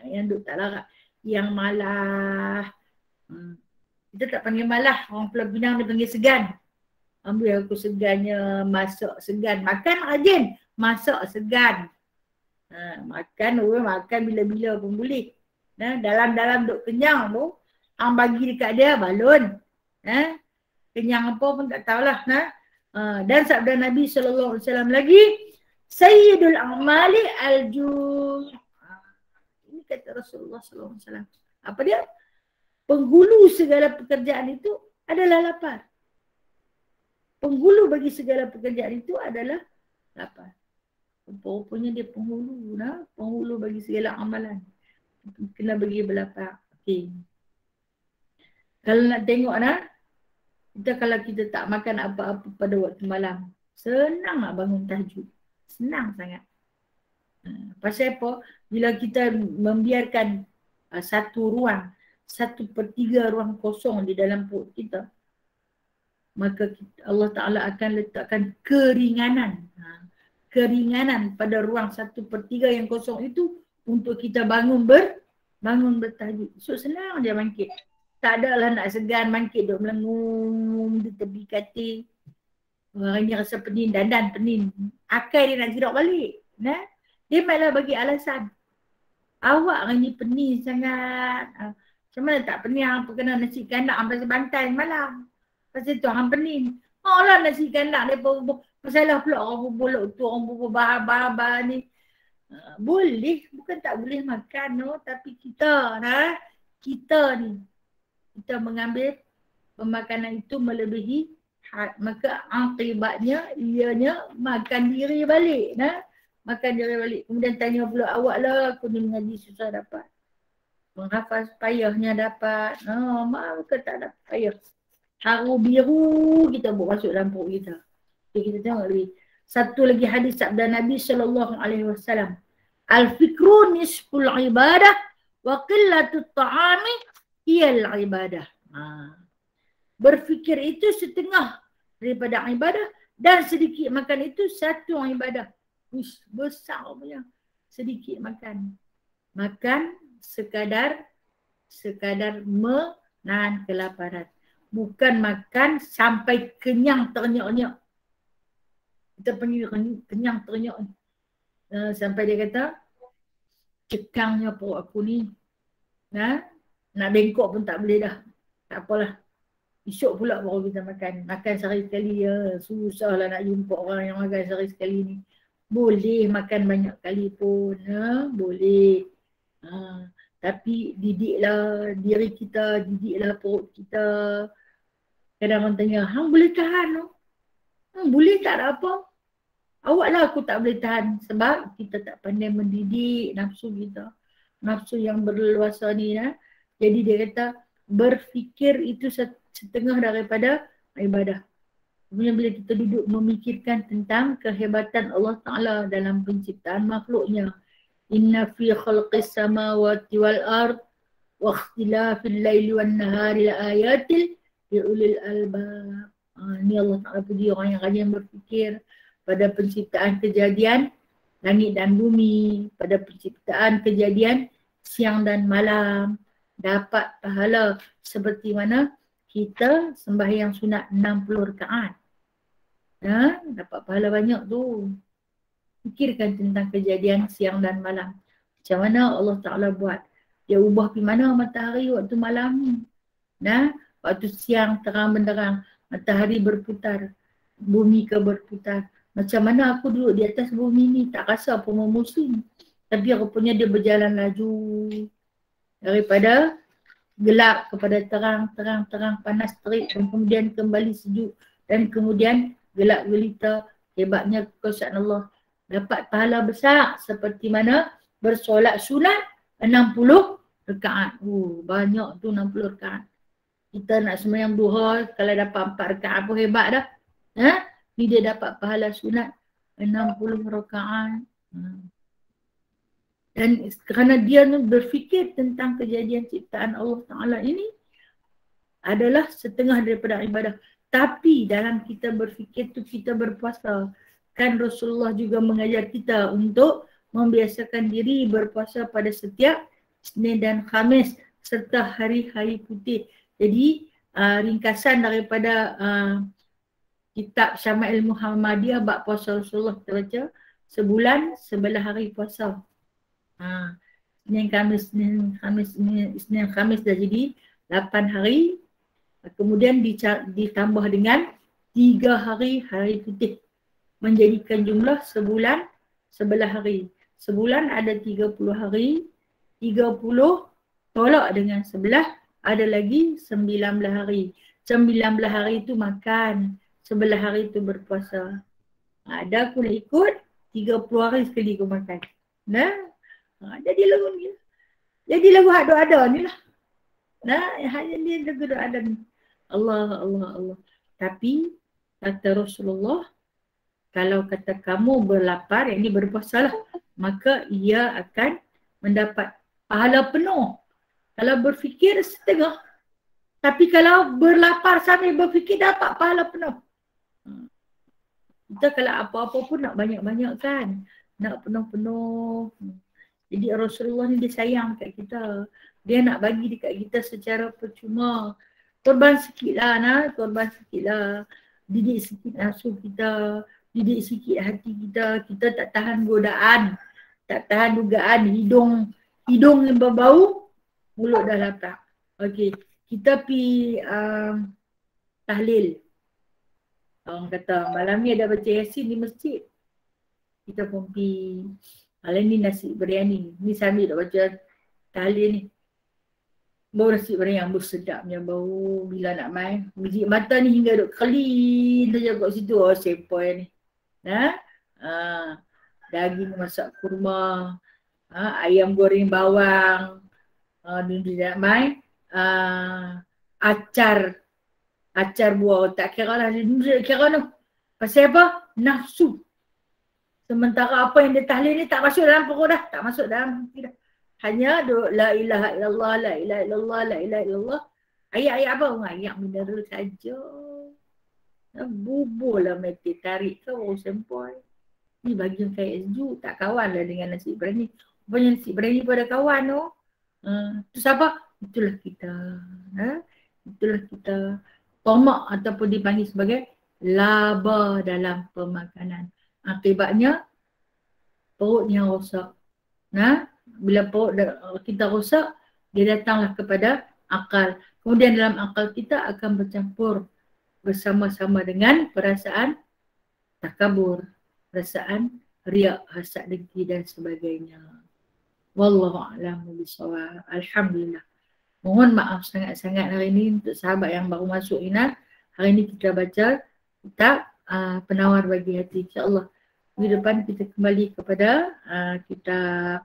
Yang duk tak larat. Yang malah. Kita tak panggil malah. Orang Pulau Pinang dia panggil segan. Ambil aku segannya, masak segan. Makan rajin, masak segan. Makan bila-bila pun boleh. Dalam duk kenyang tu, hang bagi dekat dia balon. Kenyang apa pun tak tahulah. Dan sabda Nabi SAW lagi, Sayyidul A'mali al-Jud. Ini kata Rasulullah SAW. Apa dia? Penghulu segala pekerjaan itu adalah lapar. Penghulu bagi segala pekerjaan itu adalah lapar. Rupanya dia penghulu. Penghulu bagi segala amalan. Kena bagi berlapar. Okay. Kalau nak tengok kita kalau kita tak makan apa-apa pada waktu malam, senang nak bangun tahajud. Senang sangat. Pasal apa? Bila kita membiarkan satu ruang, 1/3 ruang kosong di dalam perut kita, maka Allah Ta'ala akan letakkan keringanan. Keringanan pada ruang 1/3 yang kosong itu untuk kita bangun bertahajud. So senang dia bangkit. Tak adalah nak segan bangkit duk melengung di tepi katil. Orang ni rasa pening, dandan pening. Akal dia nak gerak balik. Dia malah bagi alasan. Awak hari ni pening sangat. Macam mana tak pening apa kena nasi kandak pasal bantai malam. Pasal tu orang pening. Lah nasi kandak dia masalah pula orang berbolok tu, orang berbahan-bahan ni. Boleh, bukan tak boleh makan tapi kita ni kita mengambil pemakanan itu melebihi had, maka akibatnya ianya makan diri balik. Makan diri balik. Kemudian tanya pula, awak lah aku ni mengaji susah dapat. Menghafaz payahnya dapat. Maka tak dapat payah. Haru biru kita buat masuk dalam perut kita. Okay, kita tengok lagi. Satu lagi hadis sabda Nabi SAW. Al-fikru nisful ibadah wa qillatut ta'ami iyal ibadah. Berfikir itu setengah daripada ibadah dan sedikit makan itu satu ibadah. Besar punya. Sedikit makan. Makan sekadar menahan kelaparan. Bukan makan sampai kenyang ternyak-nyak. Kita panggil kenyang ternyak. Sampai dia kata, cekangnya perut aku ni. Nak bengkok pun tak boleh dah. Tak apalah. Esok pula baru kita makan. Makan sehari sekali ya. Susahlah nak jumpa orang yang makan sehari sekali ni. Boleh makan banyak kali pun. Boleh. Tapi didiklah diri kita, didiklah perut kita. Kadang orang tanya, hang boleh tahan? Boleh tak ada apa. Awaklah aku tak boleh tahan. Sebab kita tak pandai mendidik nafsu kita. Nafsu yang berleluasa ni. Jadi dia kata, berfikir itu setengah daripada ibadah. Kemudian bila kita duduk memikirkan tentang kehebatan Allah Ta'ala dalam penciptaan makhluknya. Inna fi khalqis samawati wal ard wa ikhtilafil laili wan nahari la ayatil liulil albab. Ini Allah Ta'ala puji orang yang rajin berfikir pada penciptaan kejadian langit dan bumi, pada penciptaan kejadian siang dan malam. Dapat pahala seperti mana kita sembahyang sunat 60 rakaat. Dapat pahala banyak tu. Fikirkan tentang kejadian siang dan malam. Macam mana Allah Ta'ala buat. Dia ubah pergi mana matahari waktu malam ni. Waktu siang terang benderang. Matahari berputar. Bumi ke berputar. Macam mana aku duduk di atas bumi ni. Tak rasa apa memusim. Tapi rupanya dia berjalan laju. Daripada gelap kepada terang, panas terik dan kemudian kembali sejuk. Dan kemudian gelap gelita. Hebatnya kekuasaan Allah. Dapat pahala besar seperti mana bersolat sunat 60 rakaat. Banyak tu 60 rakaat. Kita nak sembahyang duha kalau dapat 4 rakaat apa hebat dah. Ni dia dapat pahala sunat 60 rakaat. Dan kerana dia berfikir tentang kejadian ciptaan Allah Ta'ala ini adalah setengah daripada ibadah. Tapi dalam kita berfikir tu kita berpuasa. Kan Rasulullah juga mengajar kita untuk membiasakan diri berpuasa pada setiap Isnin dan Khamis serta hari-hari putih. Jadi ringkasan daripada kitab Syama'il Muhammadiyah bab puasa Rasulullah kita baca sebulan sebelah hari puasa. Isnin Khamis dah jadi 8 hari. Kemudian ditambah dengan 3 hari hari putih. Menjadikan jumlah sebulan sebelah hari. Sebulan ada 30 hari. 30 tolak dengan sebelah ada lagi 19 hari. 19 hari itu makan. Sebelah hari itu berpuasa. Ada aku nak ikut 30 hari sekali aku makan. Nah, jadi lagu ni. Jadi lagu hak doa-doa ni lah. Nah, hanya dia lagu doa-doa ni. Allah, Allah, Allah. Tapi kata Rasulullah, kalau kata kamu berlapar, yang ini berpuasa lah, maka ia akan mendapat pahala penuh. Kalau berfikir setengah. Tapi kalau berlapar sambil berfikir dapat pahala penuh. Kita kalau apa-apa pun nak banyak-banyak kan. Nak penuh-penuh. Jadi Rasulullah ni dia sayang kat kita. Dia nak bagi dekat kita secara percuma. Korban sikit lah nak. Korban sikit lah. Didik sikit nafsu kita. Didik sikit hati kita. Kita tak tahan godaan. Tak tahan dugaan. Hidung yang berbau. Mulut dah lapar. Okey. Kita pergi tahlil. Orang kata malam ni ada baca Yasin di masjid. Kita pun pergi. Malam ni nasi biryani. Ni sambil dah baca tahlil ni. Bau nasi biryani yang bersedapnya bau. Bila nak main. Biji mata ni hingga duk kelin saja kat situ. Oh sepoi ni. Daging masak kurma. Ayam goreng bawang. Dia nak main. Acar buah. Tak kira lah. Kira tu. Pasal apa? Nafsu. Sementara apa yang dia tahlil ni tak masuk dalam perut dah. Tak masuk dalam hati dah. Hanya la ilaha illallah, la ilaha illallah, la ilaha illallah. Ayat-ayat apa? Ayat mineral saja. Bubur lah mati tarik ke orang sempoi. Ni bagian kayak sejuk. Tak kawan lah dengan nasi biryani. Rupanya nasi biryani pada kawan tu. Tu siapa? Itulah kita. Itulah kita. Tomak ataupun dipanggil sebagai laba dalam pemakanan. Akibatnya perut yang rosak. Bila perut kita rosak, dia datanglah kepada akal. Kemudian dalam akal kita akan bercampur bersama-sama dengan perasaan takabur, perasaan riak, hasad, dengki dan sebagainya. Wallahu a'lam bishawab. Alhamdulillah. Mohon maaf sangat-sangat hari ini untuk sahabat yang baru masuk Ina. Hari ini kita baca kitab Penawar Bagi Hati. InsyaAllah minggu depan kita kembali kepada kitab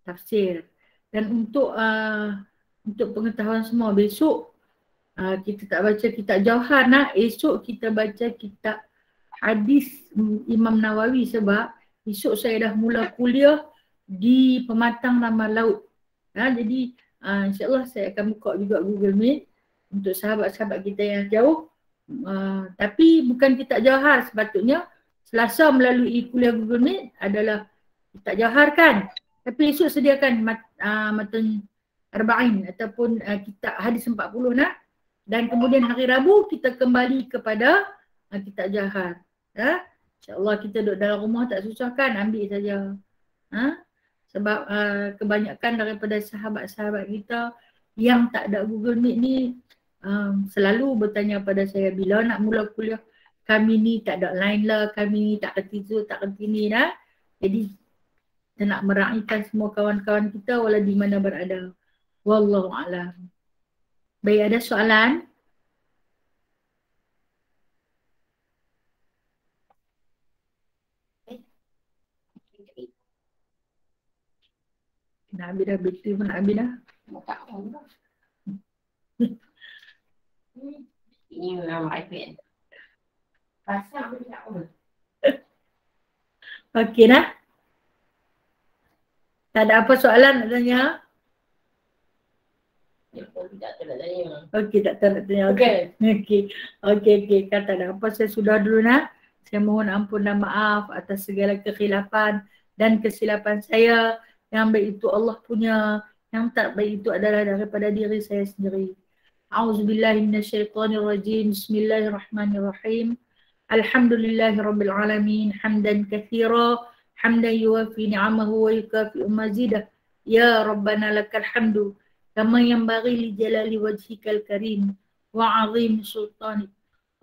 tafsir. Dan untuk pengetahuan semua, besok kita tak baca kitab Jauhar nak. Esok kita baca kitab hadis Imam Nawawi sebab esok saya dah mula kuliah di Pematang Nama Laut. Jadi insyaAllah saya akan buka juga Google Meet untuk sahabat-sahabat kita yang jauh. Tapi bukan kitab Jauhar, sepatutnya Selasa melalui kuliah Google Meet adalah kitab Jauhar kan. Tapi esok sediakan matan Arba'in ataupun kitab hadis 40 nak. Dan kemudian hari Rabu kita kembali kepada kitab Jauhar. InsyaAllah kita duduk dalam rumah tak susah kan, ambil saja. Sebab kebanyakan daripada sahabat-sahabat kita yang tak ada Google Meet ni selalu bertanya pada saya, bila nak mula kuliah, kami ni tak ada line lah, kami ni tak kerti tu, tak kerti ni dah. Jadi kita nak meraihkan semua kawan-kawan kita walau di mana berada. Wallahu a'lam. Baik, ada soalan? Nak habis dah, bateri pun nak habis dah. Tak tahu lah. Ini memang iPad. Okey dah. Tak ada apa soalan nak tanya? Okey, tak tahu nak tanya. Okey. Kata ada apa, saya sudah dulu nak. Saya mohon ampun dan maaf atas segala kekhilafan dan kesilapan saya. Yang baik itu Allah punya, yang tak baik itu adalah daripada diri saya sendiri. A'udzubillahi minasyaitonirrajim. Bismillahirrahmanirrahim. Alhamdulillahirabbil alamin, hamdan katsira, hamdan yuwafi ni'amahu wa yukafi'u mazidah. Ya Rabbana lakal hamdu kama yanbaghi li jalali wajhikal karim wa 'azim sultanik.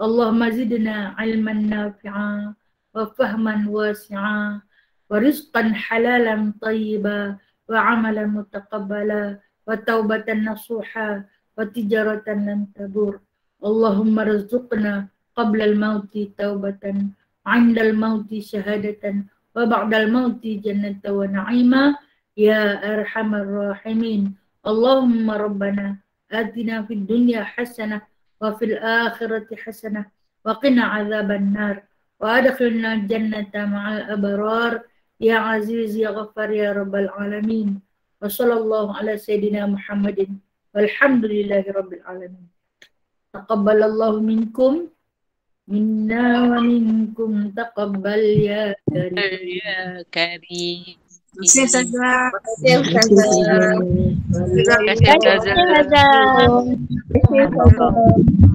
Allahumma zidna 'ilman nafi'a wa fahman wasi'a wa rizqan halalan thayyiba wa 'amalan mutaqabbala wa taubatan nasuha wa tijaratan lan tabur. Allahumma rizqna qabla al-mauti taubatan 'inda al-mauti syahadatan wa ba'da al-mauti jannatan wa na'ima ya arhamar rahimin. Allahumma rabbana atina fid dunya hasanah wa fil akhirati hasanah wa qina azaban nar wa adkhilna jannata ma'al abrar ya aziz ya ghaffar ya rabbal alamin. Wa sallallahu ala sayyidina Muhammadin walhamdulillahi rabbil alamin. Taqabbalallahu minkum minna wa minkum taqabbal ya karim. Ya karim. Terima kasih Ustazah. Terima kasih Ustazah. Terima kasih Ustazah.